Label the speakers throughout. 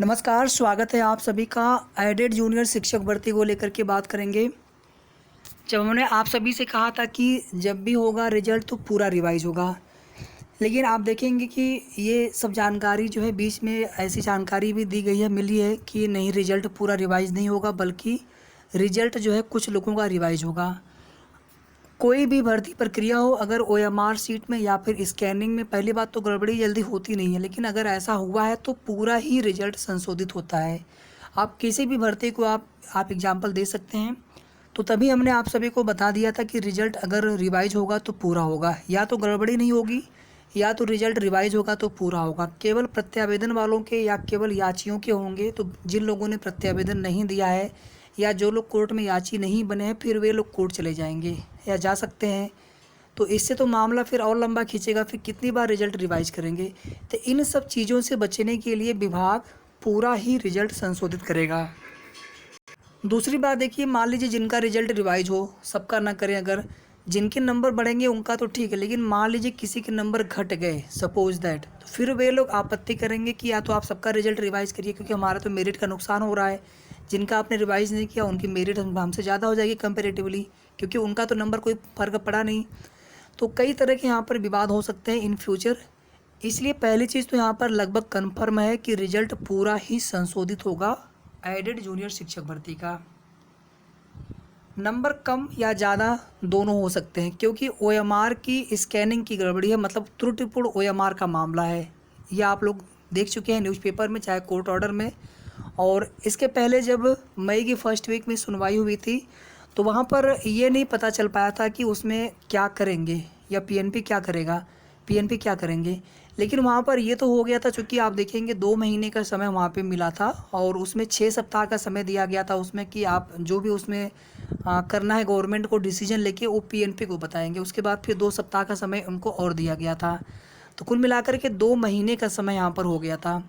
Speaker 1: नमस्कार, स्वागत है आप सभी का। एडेड जूनियर शिक्षक भर्ती को लेकर के बात करेंगे। जब हमने आप सभी से कहा था कि जब भी होगा रिजल्ट तो पूरा रिवाइज होगा, लेकिन आप देखेंगे कि ये सब जानकारी जो है बीच में ऐसी जानकारी भी दी गई है, मिली है कि नहीं, रिजल्ट पूरा रिवाइज नहीं होगा, बल्कि रिजल्ट जो है कुछ लोगों का रिवाइज होगा। कोई भी भर्ती प्रक्रिया हो, अगर ओएमआर सीट में या फिर स्कैनिंग में, पहली बात तो गड़बड़ी जल्दी होती नहीं है, लेकिन अगर ऐसा हुआ है तो पूरा ही रिजल्ट संशोधित होता है। आप किसी भी भर्ती को आप एग्जाम्पल दे सकते हैं। तो तभी हमने आप सभी को बता दिया था कि रिजल्ट अगर रिवाइज होगा तो पूरा होगा, या तो गड़बड़ी नहीं होगी या तो रिजल्ट रिवाइज होगा तो पूरा होगा। केवल प्रत्यावेदन वालों के या केवल याचियों के होंगे। तो जिन लोगों ने प्रत्यावेदन नहीं दिया है या जो लोग कोर्ट में याची नहीं बने हैं, फिर वे लोग कोर्ट चले जाएंगे या जा सकते हैं। तो इससे तो मामला फिर और लंबा खींचेगा, फिर कितनी बार रिजल्ट रिवाइज करेंगे। तो इन सब चीज़ों से बचने के लिए विभाग पूरा ही रिजल्ट संशोधित करेगा। दूसरी बात देखिए, मान लीजिए जिनका रिजल्ट रिवाइज हो, सबका ना करें, अगर जिनके नंबर बढ़ेंगे उनका तो ठीक है, लेकिन मान लीजिए किसी के नंबर घट गए, सपोज दैट, तो फिर वे लोग आपत्ति करेंगे कि या तो आप सबका रिजल्ट रिवाइज करिए, क्योंकि हमारा तो मेरिट का नुकसान हो रहा है। जिनका आपने रिवाइज नहीं किया उनकी मेरिट हमसे ज़्यादा हो जाएगी कंपेरेटिवली, क्योंकि उनका तो नंबर कोई फ़र्क पड़ा नहीं। तो कई तरह के यहाँ पर विवाद हो सकते हैं इन फ्यूचर। इसलिए पहली चीज़ तो यहाँ पर लगभग कन्फर्म है कि रिजल्ट पूरा ही संशोधित होगा एडेड जूनियर शिक्षक भर्ती का। नंबर कम या ज़्यादा दोनों हो सकते हैं, क्योंकि ओएमआर की स्कैनिंग की गड़बड़ी है, मतलब त्रुटिपूर्ण ओएमआर का मामला है। यह आप लोग देख चुके हैं न्यूज़पेपर में, चाहे कोर्ट ऑर्डर में। और इसके पहले जब मई की फर्स्ट वीक में सुनवाई हुई थी, तो वहाँ पर ये नहीं पता चल पाया था कि उसमें क्या करेंगे या पीएनपी क्या करेगा, पीएनपी क्या करेंगे। लेकिन वहाँ पर ये तो हो गया था, चूँकि आप देखेंगे 2 महीने का समय वहाँ पे मिला था और उसमें 6 सप्ताह का समय दिया गया था उसमें, कि आप जो भी उसमें करना है गवर्नमेंट को डिसीजन लेके वो पीएनपी को बताएंगे। उसके बाद फिर 2 सप्ताह का समय उनको और दिया गया था। तो कुल मिलाकर के 2 महीने का समय यहाँ पर हो गया था।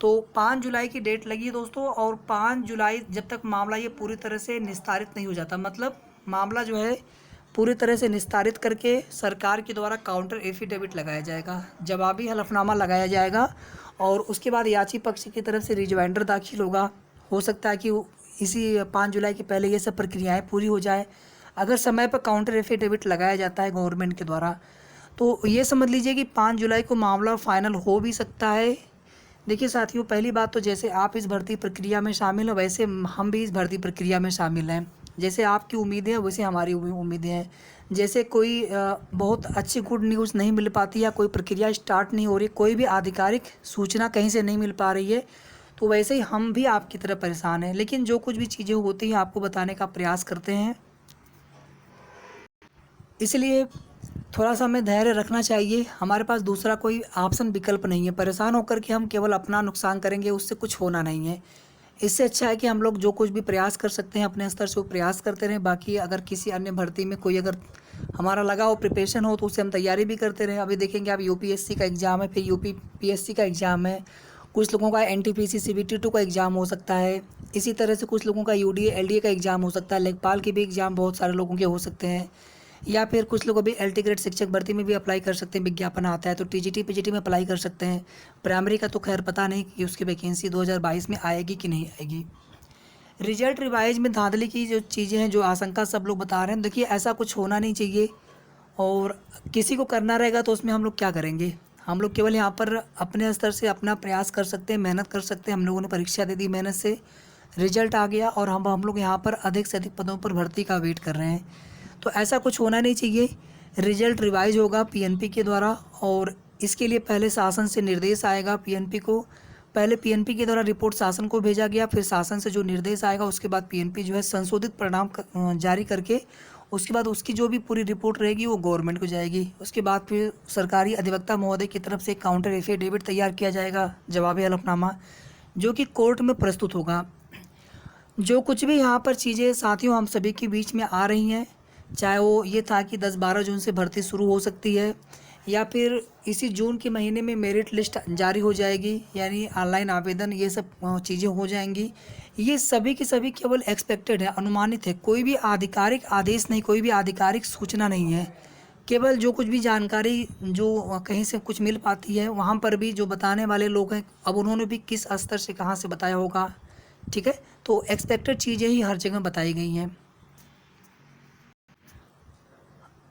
Speaker 1: तो 5 जुलाई की डेट लगी है दोस्तों, और 5 जुलाई जब तक मामला ये पूरी तरह से निस्तारित नहीं हो जाता, मतलब मामला जो है पूरी तरह से निस्तारित करके सरकार के द्वारा काउंटर एफिडेविट लगाया जाएगा, जवाबी हलफनामा लगाया जाएगा, और उसके बाद याची पक्ष की तरफ से रिजवाइंडर दाखिल होगा। हो सकता है कि इसी 5 जुलाई के पहले ये सब प्रक्रियाएँ पूरी हो जाए। अगर समय पर काउंटर एफिडेविट लगाया जाता है गवर्नमेंट के द्वारा, तो ये समझ लीजिए कि 5 जुलाई को मामला फाइनल हो भी सकता है। देखिए साथियों, पहली बात तो जैसे आप इस भर्ती प्रक्रिया में शामिल हो, वैसे हम भी इस भर्ती प्रक्रिया में शामिल हैं। जैसे आपकी उम्मीदें हैं वैसे हमारी उम्मीदें हैं। जैसे कोई बहुत अच्छी गुड न्यूज़ नहीं मिल पाती या कोई प्रक्रिया स्टार्ट नहीं हो रही, कोई भी आधिकारिक सूचना कहीं से नहीं मिल पा रही है, तो वैसे ही हम भी आपकी तरह परेशान हैं। लेकिन जो कुछ भी चीज़ें होती हैं आपको बताने का प्रयास करते हैं, इसलिए थोड़ा सा हमें धैर्य रखना चाहिए। हमारे पास दूसरा कोई ऑप्शन विकल्प नहीं है। परेशान होकर के हम केवल अपना नुकसान करेंगे, उससे कुछ होना नहीं है। इससे अच्छा है कि हम लोग जो कुछ भी प्रयास कर सकते हैं अपने स्तर से वो प्रयास करते रहें। बाकी अगर किसी अन्य भर्ती में कोई अगर हमारा लगा हो, प्रिपरेशन हो, तो उससे हम तैयारी भी करते रहें। अभी देखेंगे आप यूपीएससी का एग्ज़ाम है, फिर यूपीपीएससी का एग्ज़ाम है, कुछ लोगों का एनटीपीसी सीबीटी2 का एग्ज़ाम हो सकता है। इसी तरह से कुछ लोगों का यूडीए एलडीए का एग्ज़ाम हो सकता है। लेखपाल के भी एग्ज़ाम बहुत सारे लोगों के हो सकते हैं, या फिर कुछ लोग अभी एलटी ग्रेड शिक्षक भर्ती में भी अप्लाई कर सकते हैं। विज्ञापन आता है तो टीजीटी पीजीटी में अप्लाई कर सकते हैं। प्राइमरी का तो खैर पता नहीं कि उसकी वैकेंसी 2022 में आएगी कि नहीं आएगी। रिजल्ट रिवाइज में धांधली की जो चीज़ें हैं, जो आशंका सब लोग बता रहे हैं, देखिए ऐसा कुछ होना नहीं चाहिए। और किसी को करना रहेगा तो उसमें हम लोग क्या करेंगे, हम लोग केवल यहाँ पर अपने स्तर से अपना प्रयास कर सकते हैं, मेहनत कर सकते हैं। हम लोगों ने परीक्षा दे दी, मेहनत से रिजल्ट आ गया, और हम लोग यहाँ पर अधिक से अधिक पदों पर भर्ती का वेट कर रहे हैं। तो ऐसा कुछ होना नहीं चाहिए। रिजल्ट रिवाइज होगा पीएनपी के द्वारा, और इसके लिए पहले शासन से निर्देश आएगा पीएनपी को। पहले पीएनपी के द्वारा रिपोर्ट शासन को भेजा गया, फिर शासन से जो निर्देश आएगा उसके बाद पीएनपी जो है संशोधित परिणाम जारी करके, उसके बाद उसकी जो भी पूरी रिपोर्ट रहेगी वो गवर्नमेंट को जाएगी। उसके बाद फिर सरकारी अधिवक्ता महोदय की तरफ से काउंटर एफिडेविट तैयार किया जाएगा, जवाबी हलफनामा, जो कि कोर्ट में प्रस्तुत होगा। जो कुछ भी यहाँ पर चीज़ें साथियों हम सभी के बीच में आ रही हैं, चाहे वो ये था कि 10-12 जून से भर्ती शुरू हो सकती है, या फिर इसी जून के महीने में मेरिट लिस्ट जारी हो जाएगी, यानी ऑनलाइन आवेदन, ये सब चीज़ें हो जाएंगी। ये सभी की सभी केवल एक्सपेक्टेड है, अनुमानित है। कोई भी आधिकारिक आदेश नहीं, कोई भी आधिकारिक सूचना नहीं है केवल जो कुछ भी जानकारी जो कहीं से कुछ मिल पाती है वहाँ पर भी जो बताने वाले लोग हैं, अब उन्होंने भी किस स्तर से कहाँ से बताया होगा, ठीक है। तो एक्सपेक्टेड चीज़ें ही हर जगह बताई गई हैं।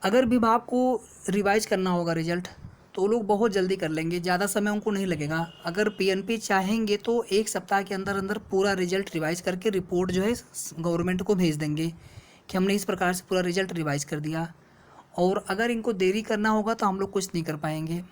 Speaker 1: अगर विभाग को रिवाइज करना होगा रिजल्ट, तो वो लोग बहुत जल्दी कर लेंगे, ज़्यादा समय उनको नहीं लगेगा। अगर पीएनपी चाहेंगे तो 1 सप्ताह के अंदर अंदर पूरा रिजल्ट रिवाइज करके रिपोर्ट जो है गवर्नमेंट को भेज देंगे कि हमने इस प्रकार से पूरा रिजल्ट रिवाइज कर दिया। और अगर इनको देरी करना होगा तो हम लोग कुछ नहीं कर पाएंगे।